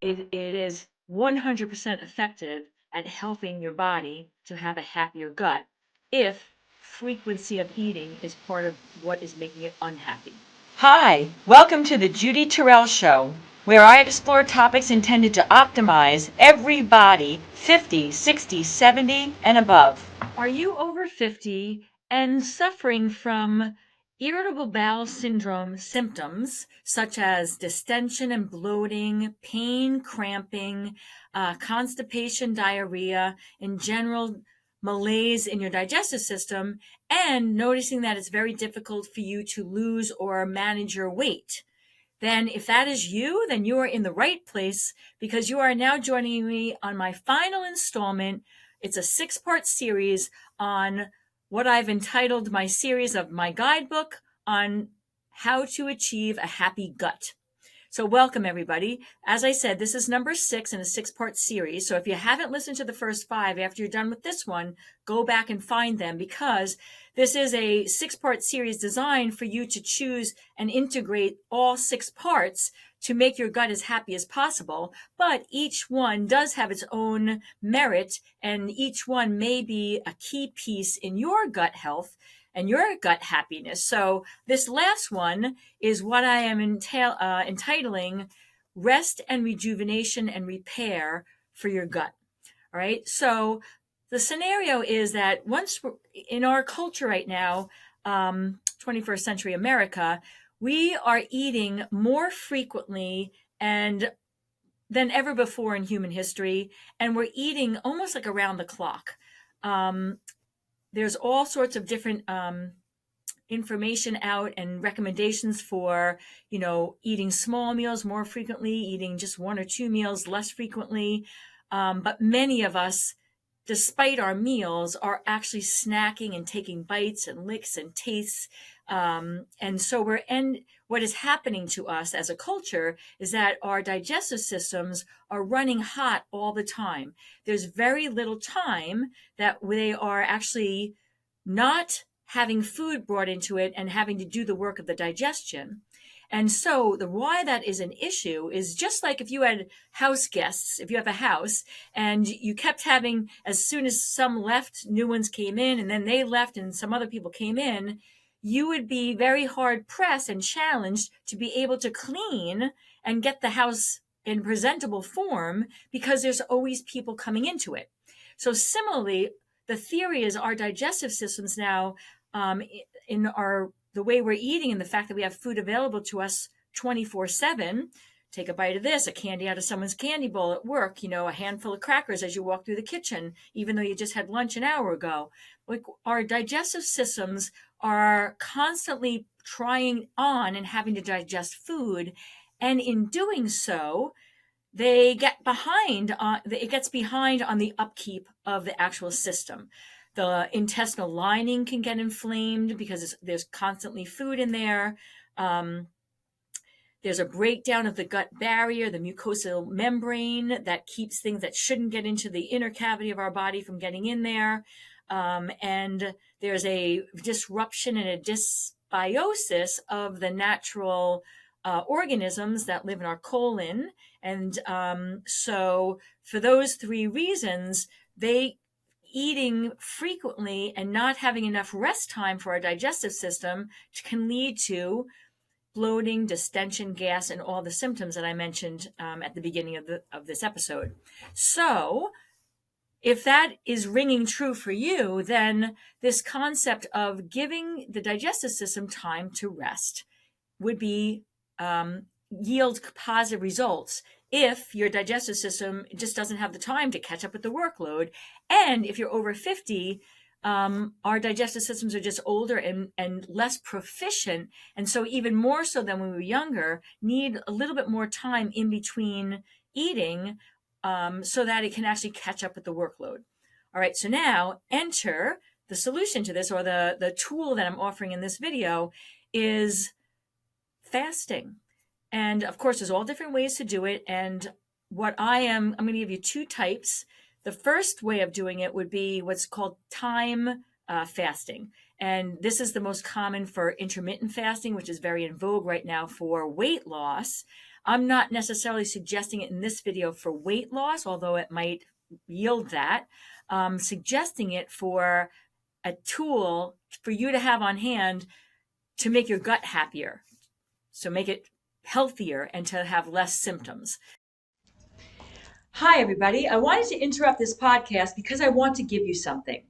it is 100% effective at helping your body to have a happier gut if frequency of eating is part of what is making it unhappy. Hi, welcome to the Judy Terrell Show, where I explore topics intended to optimize every body 50, 60, 70, and above. Are you over 50 and suffering from irritable bowel syndrome symptoms such as distension and bloating, pain, cramping, constipation, diarrhea, in general malaise in your digestive system, and noticing that it's very difficult for you to lose or manage your weight? Then if that is you, then you are in the right place, because you are now joining me on my final installment. It's a 6-part series on what I've entitled my series of my guidebook on how to achieve a happy gut. So welcome, everybody. As I said, this is number 6 in a 6-part series. So if you haven't listened to the first 5 after you're done with this one, go back and find them, because this is a 6-part series designed for you to choose and integrate all 6 parts to make your gut as happy as possible. But each one does have its own merit, and each one may be a key piece in your gut health and your gut happiness. So this last one is what I am entitling Rest and Rejuvenation and Repair for Your Gut. All right. So the scenario is that once in our culture right now, 21st century America, we are eating more frequently and than ever before in human history, and we're eating almost like around the clock. There's all sorts of different information out and recommendations for, eating small meals more frequently, eating just 1 or 2 meals less frequently. But many of us, despite our meals, are actually snacking and taking bites and licks and tastes. And so what is happening to us as a culture is that our digestive systems are running hot all the time. There's very little time that they are actually not having food brought into it and having to do the work of the digestion. And so why that is an issue is just like if you had house guests, if you have a house and you kept having, as soon as some left, new ones came in, and then they left and some other people came in, you would be very hard pressed and challenged to be able to clean and get the house in presentable form, because there's always people coming into it. So similarly, the theory is our digestive systems now, in the way we're eating and the fact that we have food available to us 24/7, take a bite of this, a candy out of someone's candy bowl at work, a handful of crackers as you walk through the kitchen, even though you just had lunch an hour ago. Like, our digestive systems are constantly trying on and having to digest food. And in doing so, it gets behind on the upkeep of the actual system. The intestinal lining can get inflamed because there's constantly food in there. There's a breakdown of the gut barrier, the mucosal membrane, that keeps things that shouldn't get into the inner cavity of our body from getting in there. And there's a disruption and a dysbiosis of the natural organisms that live in our colon. And so for those 3 reasons, eating frequently and not having enough rest time for our digestive system can lead to bloating, distension, gas, and all the symptoms that I mentioned at the beginning of this episode. So if that is ringing true for you, then this concept of giving the digestive system time to rest would be yield positive results if your digestive system just doesn't have the time to catch up with the workload. And if you're over 50, our digestive systems are just older and less proficient. And so even more so than when we were younger, need a little bit more time in between eating so that it can actually catch up with the workload. All right, so now enter the solution to this, or the tool that I'm offering in this video, is fasting. And of course, there's all different ways to do it. And I'm going to give you 2 types. The first way of doing it would be what's called time fasting. And this is the most common for intermittent fasting, which is very in vogue right now for weight loss. I'm not necessarily suggesting it in this video for weight loss, although it might yield that. Suggesting it for a tool for you to have on hand to make your gut happier, so make it healthier and to have less symptoms. Hi, everybody. I wanted to interrupt this podcast because I want to give you something.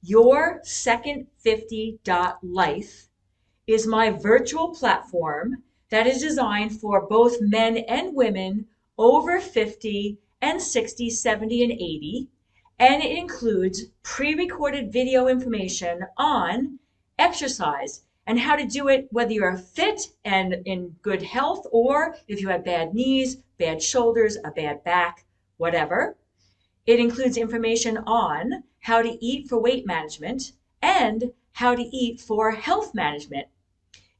Your Second 50.life is my virtual platform that is designed for both men and women over 50 and 60, 70, and 80. And it includes pre-recorded video information on exercise and how to do it, whether you're fit and in good health, or if you have bad knees, bad shoulders, a bad back, whatever. It includes information on how to eat for weight management and how to eat for health management.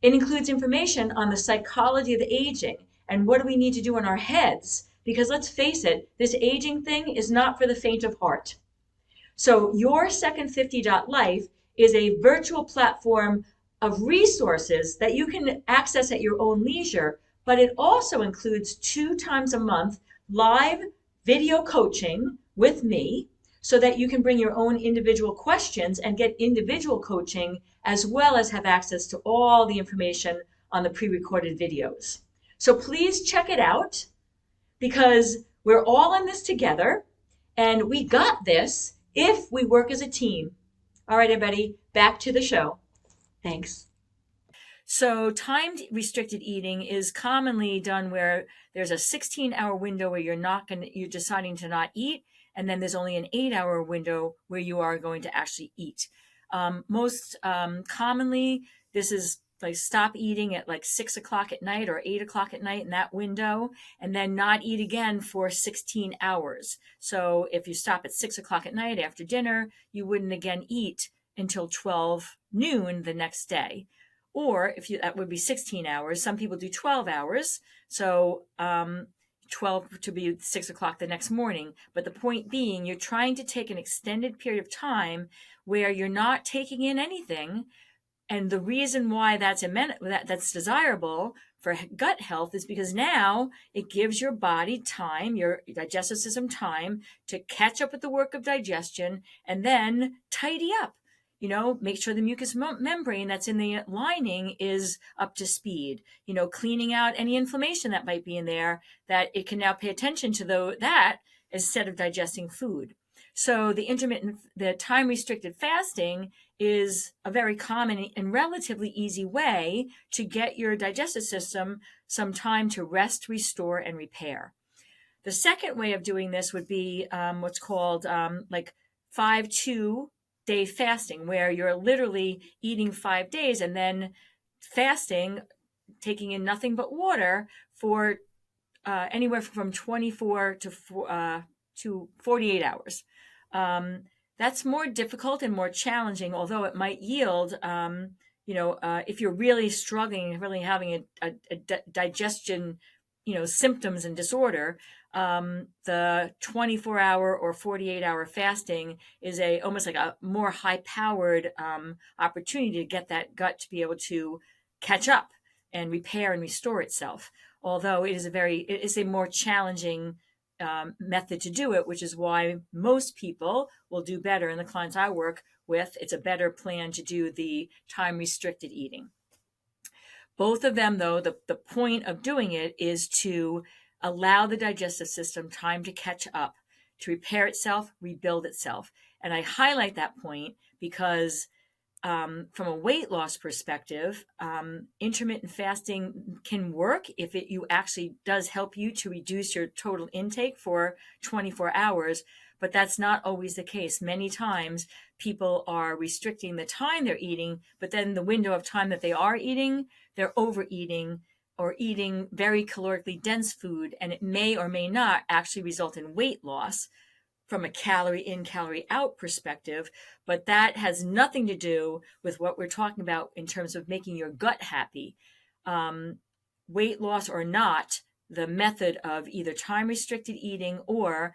It includes information on the psychology of aging and what do we need to do in our heads, because let's face it, this aging thing is not for the faint of heart. So your Second 50.life is a virtual platform of resources that you can access at your own leisure, but it also includes 2 times a month live video coaching with me so that you can bring your own individual questions and get individual coaching, as well as have access to all the information on the pre-recorded videos. So please check it out, because we're all in this together and we got this if we work as a team. All right, everybody, back to the show. Thanks. So timed restricted eating is commonly done where there's a 16-hour window where you're deciding to not eat, and then there's only an 8-hour window where you are going to actually eat. Most commonly, this is like stop eating at like 6 o'clock at night or 8 o'clock at night in that window, and then not eat again for 16 hours. So if you stop at 6 o'clock at night after dinner, you wouldn't again eat until 12 noon the next day. Or that would be 16 hours. Some people do 12 hours. So 12 to be 6 o'clock the next morning. But the point being, you're trying to take an extended period of time where you're not taking in anything. And the reason why that's desirable for gut health is because now it gives your body time, your digestive system time, to catch up with the work of digestion and then tidy up. Make sure the mucous membrane that's in the lining is up to speed, cleaning out any inflammation that might be in there, that it can now pay attention to that instead of digesting food. So the time restricted fasting is a very common and relatively easy way to get your digestive system some time to rest, restore, and repair. The second way of doing this would be what's called 5-2 day fasting, where you're literally eating 5 days and then fasting, taking in nothing but water for anywhere from 24 to 48 hours. That's more difficult and more challenging, although it might yield, if you're really struggling, really having a digestion, symptoms and disorder, the 24-hour or 48-hour fasting is almost like a more high-powered opportunity to get that gut to be able to catch up and repair and restore itself. Although it is a more challenging method to do it, which is why most people will do better. And the clients I work with, it's a better plan to do the time-restricted eating. Both of them, though, the point of doing it is to allow the digestive system time to catch up, to repair itself, rebuild itself. And I highlight that point because from a weight loss perspective, intermittent fasting can work if you actually does help you to reduce your total intake for 24 hours, but that's not always the case. Many times people are restricting the time they're eating, but then the window of time that they are eating, they're overeating or eating very calorically dense food, and it may or may not actually result in weight loss from a calorie in, calorie out perspective, but that has nothing to do with what we're talking about in terms of making your gut happy. Weight loss or not, the method of either time restricted eating or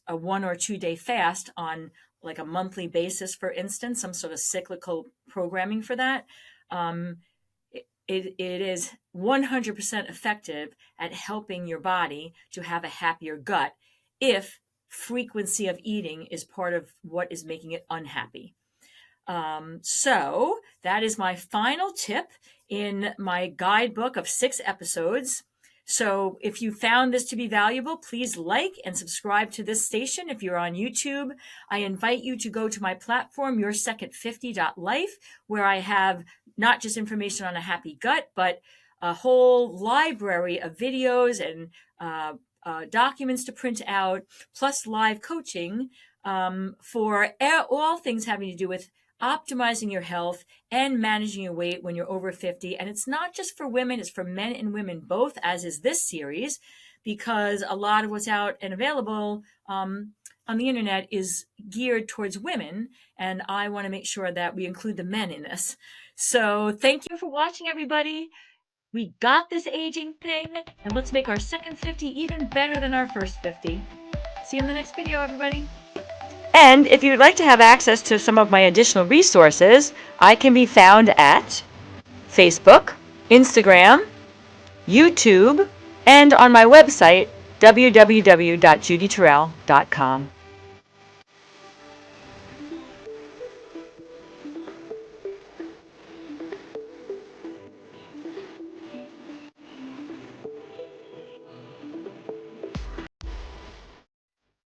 a 1 or 2 day fast on like a monthly basis, for instance, some sort of cyclical programming for that, it is 100% effective at helping your body to have a happier gut if frequency of eating is part of what is making it unhappy. So that is my final tip in my guidebook of 6 episodes. So if you found this to be valuable, please like and subscribe to this station. If you're on YouTube, I invite you to go to my platform, yoursecond50.life, where I have not just information on a happy gut, but a whole library of videos and documents to print out, plus live coaching for all things having to do with optimizing your health and managing your weight when you're over 50. And it's not just for women, it's for men and women both, as is this series, because a lot of what's out and available on the internet is geared towards women. And I want to make sure that we include the men in this. So thank you for watching, everybody. We got this aging thing, and let's make our second 50 even better than our first 50. See you in the next video, everybody. And if you'd like to have access to some of my additional resources, I can be found at Facebook, Instagram, YouTube, and on my website, www.judyterrell.com.